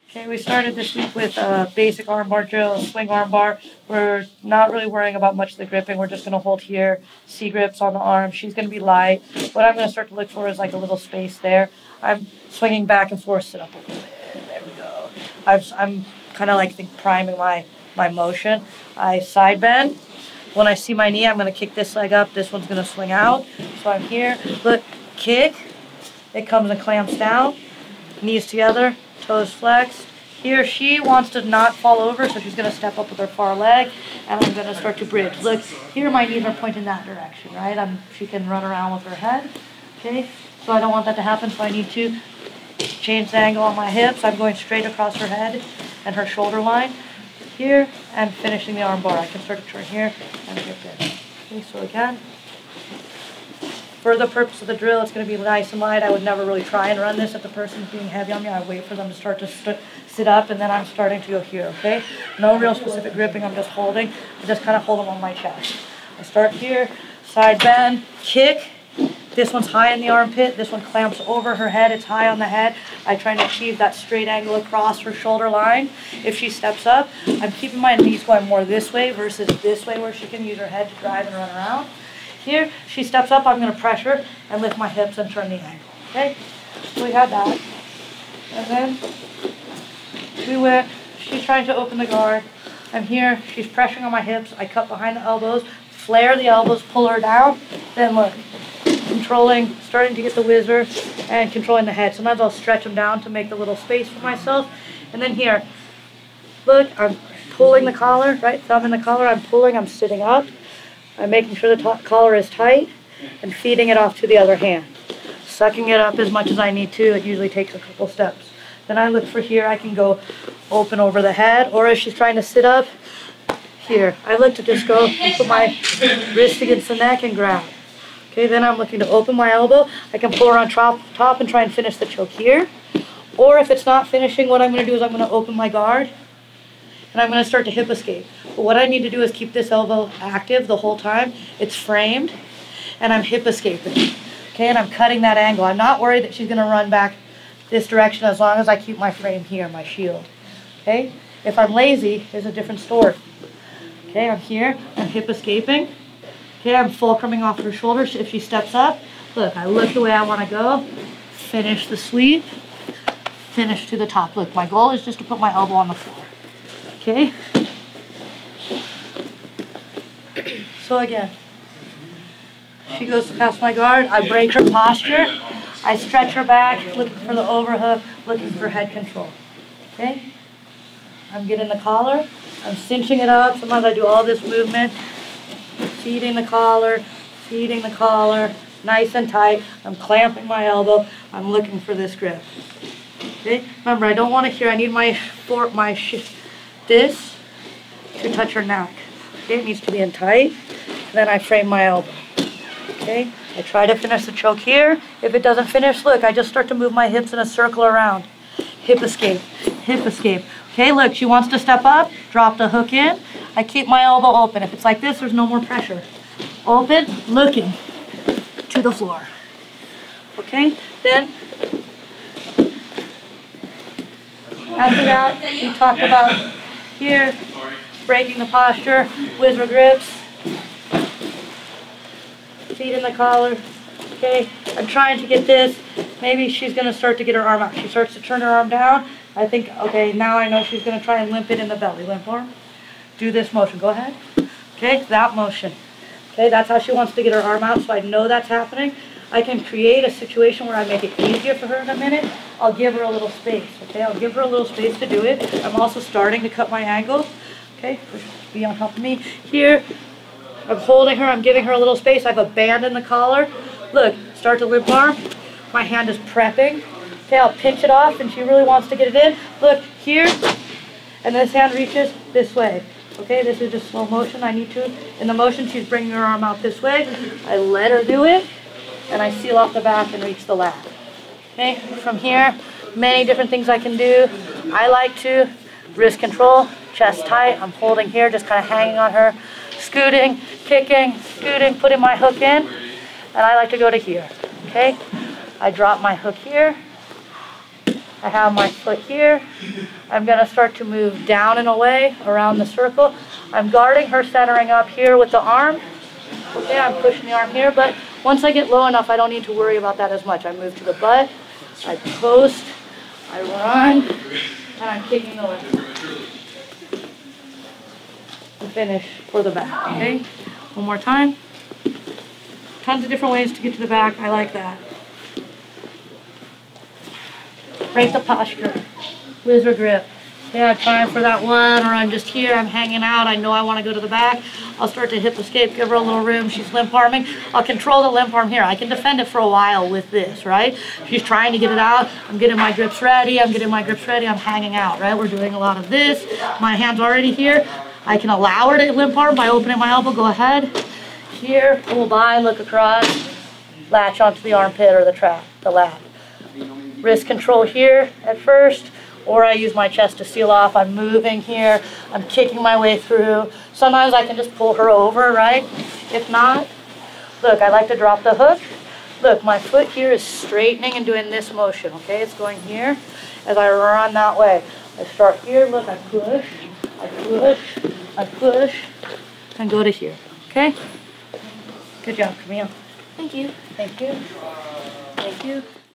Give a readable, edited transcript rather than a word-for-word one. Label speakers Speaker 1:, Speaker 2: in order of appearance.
Speaker 1: Okay, we started this week with a basic armbar drill, swing armbar. We're not really worrying about much of the gripping. We're just going to hold here, C-grips on the arm. She's going to be light. What I'm going to start to look for is like a little space there. I'm swinging back and forth, sit up a little bit. There we go. I'm kind of like priming my motion. I side bend. When I see my knee, I'm going to kick this leg up. This one's going to swing out. So I'm here. Look, kick. It comes and clamps down. Knees together. Toes flexed. Here she wants to not fall over, so she's going to step up with her far leg, and I'm going to start to bridge. Look, here my knees are pointing that direction, right? She can run around with her head, okay? So I don't want that to happen, so I need to change the angle on my hips. I'm going straight across her head and her shoulder line here, and finishing the arm bar. I can start to turn here and get there. Okay, so again, for the purpose of the drill, it's going to be nice and light. I would never really try and run this if the person's being heavy on me. I wait for them to start to sit up, and then I'm starting to go here, okay? No real specific gripping. I'm just holding. I just kind of hold them on my chest. I start here, side bend, kick. This one's high in the armpit. This one clamps over her head. It's high on the head. I try to achieve that straight angle across her shoulder line. If she steps up, I'm keeping my knees going more this way versus this way where she can use her head to drive and run around. Here, she steps up, I'm going to pressure and lift my hips and turn the angle, okay? So we had that. And then we went, she's trying to open the guard. I'm here, she's pressuring on my hips. I cut behind the elbows, flare the elbows, pull her down. Then look, controlling, starting to get the whizzer and controlling the head. Sometimes I'll stretch them down to make a little space for myself. And then here, look, I'm pulling the collar, right? Thumb in the collar, I'm pulling, I'm sitting up. I'm making sure the collar is tight and feeding it off to the other hand. Sucking it up as much as I need to. It usually takes a couple steps. Then I look for here. I can go open over the head, or if she's trying to sit up, here. I look to just go put my wrist against the neck and grab. Okay, then I'm looking to open my elbow. I can pull her on top and try and finish the choke here. Or if it's not finishing, what I'm going to do is I'm going to open my guard. And I'm going to start to hip escape. But what I need to do is keep this elbow active the whole time. It's framed, and I'm hip escaping. Okay, and I'm cutting that angle. I'm not worried that she's going to run back this direction as long as I keep my frame here, my shield. Okay, if I'm lazy, it's a different story. Okay, I'm here, I'm hip escaping. Okay, I'm fulcruming off her shoulders. If she steps up, look, I look the way I want to go, finish the sweep, finish to the top. Look, my goal is just to put my elbow on the floor. Okay, so again, she goes past my guard, I break her posture, I stretch her back, looking for the overhook, looking for head control. Okay, I'm getting the collar, I'm cinching it up. Sometimes I do all this movement, feeding the collar, nice and tight. I'm clamping my elbow, I'm looking for this grip. Okay, remember, I don't want to hear, I need this to touch her neck. Okay, it needs to be in tight. Then I frame my elbow. Okay, I try to finish the choke here. If it doesn't finish, look, I just start to move my hips in a circle around. Hip escape, hip escape. Okay, look, she wants to step up, drop the hook in. I keep my elbow open. If it's like this, there's no more pressure. Open, looking to the floor. Okay, then after that, we talked about here, breaking the posture, whizzer grips, feet in the collar. Okay, I'm trying to get this. Maybe she's going to start to get her arm out. She starts to turn her arm down. I think, okay, now I know she's going to try and limp it in the belly. Limp arm. Do this motion. Go ahead. Okay, that motion. Okay, that's how she wants to get her arm out, so I know that's happening. I can create a situation where I make it easier for her in a minute. I'll give her a little space, okay? I'll give her a little space to do it. I'm also starting to cut my angle, okay? Be on top of me. Here, I'm holding her. I'm giving her a little space. I have a band in the collar. Look, start to limp arm. My hand is prepping. Okay, I'll pinch it off, and she really wants to get it in. Look, here, and this hand reaches this way. Okay, this is just slow motion. I need to. In the motion, she's bringing her arm out this way. I let her do it. And I seal off the back and reach the lat. Okay, from here, many different things I can do. I like to wrist control, chest tight. I'm holding here, just kind of hanging on her, scooting, kicking, scooting, putting my hook in, and I like to go to here. Okay, I drop my hook here, I have my foot here. I'm going to start to move down and away around the circle. I'm guarding her centering up here with the arm. Okay, I'm pushing the arm here, but once I get low enough, I don't need to worry about that as much. I move to the butt, I post, I run, and I'm kicking the leg. And finish for the back, okay? One more time. Tons of different ways to get to the back. I like that. Break the posture. Wizard grip. Yeah, time for that one, or I'm just here, I'm hanging out, I know I want to go to the back. I'll start to hip escape, give her a little room, she's limp arming. I'll control the limp arm here. I can defend it for a while with this, right? She's trying to get it out, I'm getting my grips ready, I'm hanging out, right? We're doing a lot of this. My hand's already here. I can allow her to limp arm by opening my elbow, go ahead. Here, pull by, look across, latch onto the armpit or the trap, the lap. Wrist control here at first. Or I use my chest to seal off. I'm moving here. I'm kicking my way through. Sometimes I can just pull her over, right? If not, look, I like to drop the hook. Look, my foot here is straightening and doing this motion, okay? It's going here as I run that way. I start here, look, I push, I push, I push, and go to here, okay? Good job, Camille.
Speaker 2: Thank you.
Speaker 1: Thank you. Thank you.